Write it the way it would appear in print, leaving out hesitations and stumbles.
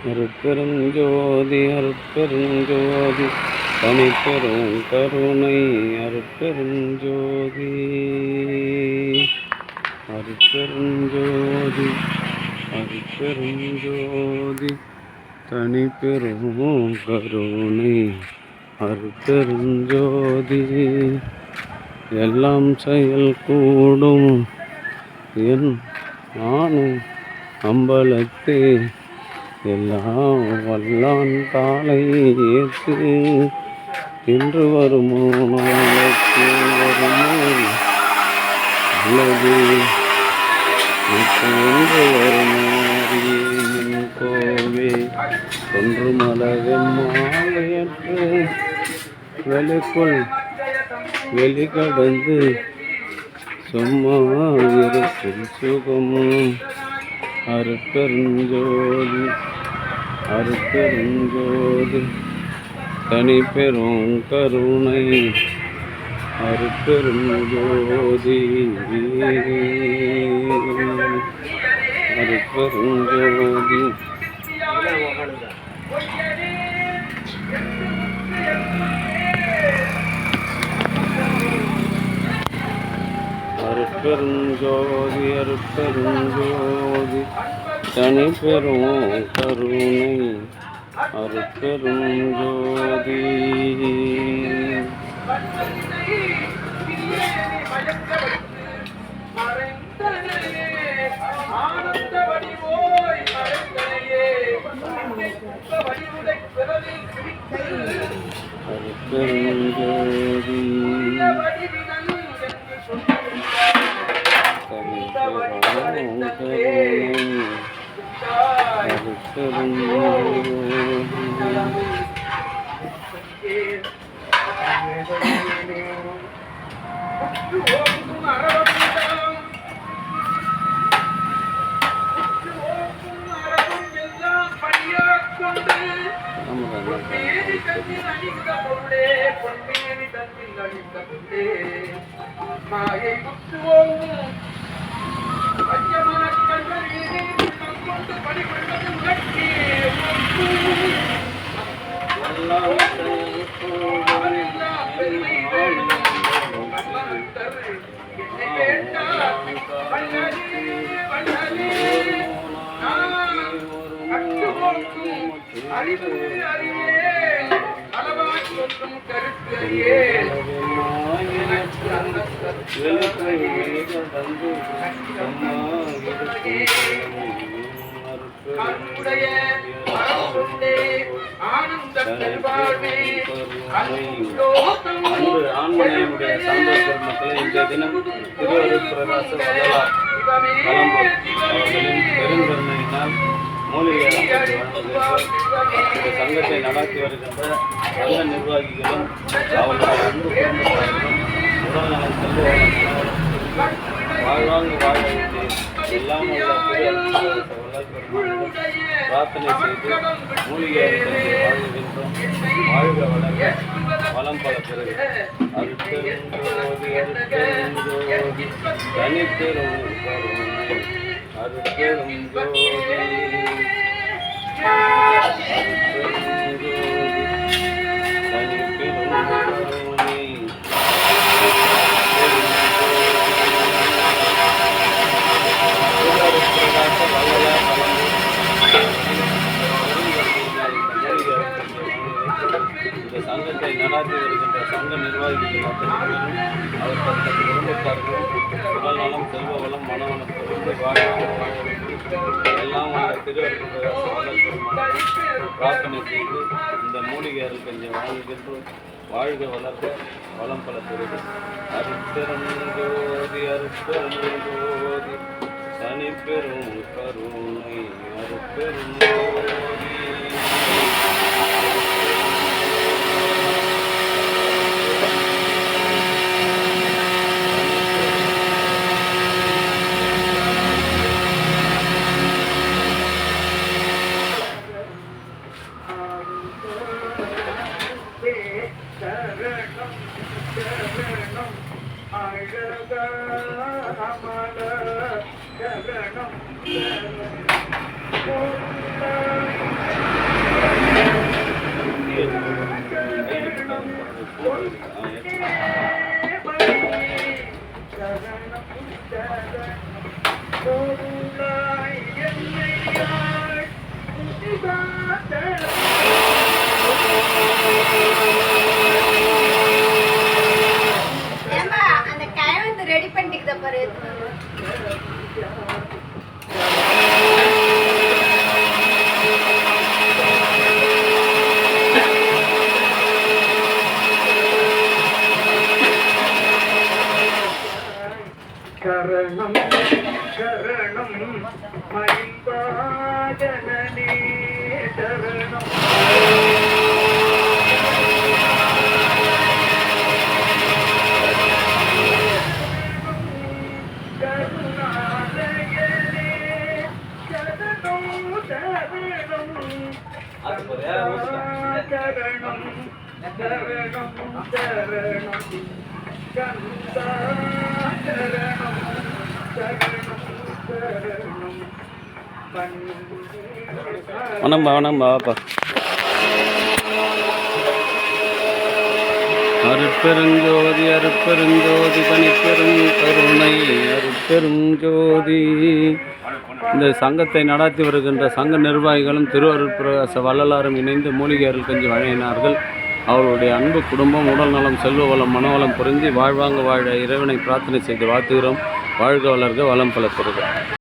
அருட்பெருஞ்சோதி அருட்பெருஞ்சோதி தனிப்பெரும் கருணை அருட்பெருஞ்சோதி அருட்பெருஞ்சோதி அருட்பெருஞ்சோதி தனிப்பெரும் கருணை அருட்பெருஞ்சோதி எல்லாம் செயல் கூடும் என் நானும் அம்பலத்தே எல்லாம் வல்லான் தாளை ஏற்று இன்று வருமோ நாளைக்கு வருமோ அல்லது என்று வருமோ அறியேன் கோவே ஒன்று மலவெம்மாலையற்று வெளிக்குள் வெளிக்கடந்து சும்மா இருக்கும் சுகமும் அருட்பெருஞ்சோதி அருட்பெருஞ்சோதி தனிப்பெரும் கருணை அருட்பெருஞ்சோதி அருட்பெருஞ்சோதி அருட்பெருஞ்சோதி அருட்பெருஞ்சோதி தனிப்பெரும் கருணை அருட்பெருஞ்சோதி அருட்பெருஞ்சோதி ஆண்மனையுடைய சான்றோர் பெருமக்களை இன்றைய தினம் திருவருட் பிரகாச வள்ளலார் கலம்பூர் அவர்களின் பெருங்கருணையினால் மூலிகை இந்த சங்கத்தை நடத்தி வருகின்ற சங்க நிர்வாகிகளும் அவர்களுடைய அன்பு குடும்பத்தார்களும் உடல்நலம் செல்வ வாழ்வாங்கு வாழ எல்லாம் பிரார்த்தனை செய்து மூலிகை வாழ்கின்றோம். வாழ்க வளர்க வளம் பல பிறகு அருட்பெருஞ்சோதி அருட்பெருஞ்சோதி தனிப்பெரும் கருணை அருட்பெருஞ்சோதி இந்த சங்கத்தை நடாத்தி வருகின்ற சங்க நிர்வாகிகள் அத்தனை பேரும் அவர் தங்கள் குடும்பத்தார்கள் உடல்நலம் செல்வ வளம் மனவளத்தோடு எல்லாம் அந்த பிரார்த்தனை செய்து இந்த மூலிகையார்கள் கொஞ்சம் வாழ்கின்ற வாழ்க வளர்க வளம் பல பெறுது அருட்பெருஞ்சோதி அருட்பெருஞ்சோதி தனிப்பெரும் கருணை அருட்பெருஞ்சோதி சரணம் வணம்பா வாப்பா. அருட்பெருஞ்சோதி அருட்பெருஞ்சோதி தனிப்பெரும் கருணை அருட்பெருஞ்சோதி. இந்த சங்கத்தை நடத்தி வருகின்ற சங்க நிர்வாகிகளும் திருவருட்பிரகாச வள்ளலாரும் இணைந்து மூலிகை அருள் கஞ்சி வழங்கினார்கள். அவருடைய அன்பு குடும்பம் உடல் நலம் செல்வ வளம் மனவளம் புரிஞ்சு வாழ்வாங்க வாழ இறைவனை பிரார்த்தனை செய்து வாழ்த்துகிறோம். வாழ்க வளர்க வளம் பல பெறுக.